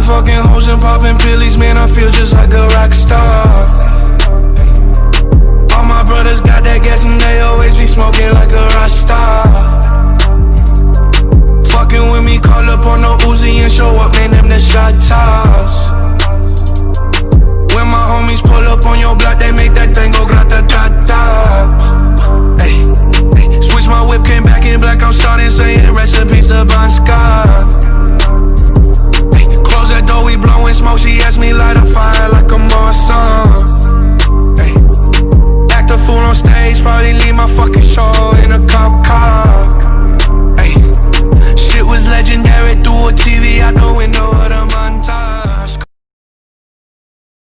fucking hoes and popping pillies, man, I feel just like a rock star. All my brothers got that gas and they always be smoking like a rock star. Fucking with me, call up on the Uzi and show up, man, them the shot toss. When my homies pull up on your block, they make that thing go grata-ta-ta. Ay, ay. Switch my whip, came back in black, I'm starting saying recipes to Bon Scott. Ay, close that door, we blowing smoke, she asked me light a fire like a Marsan. Ay, act a fool on stage, probably leave my fucking show in a cop car. Ay, shit was legendary through a TV, I know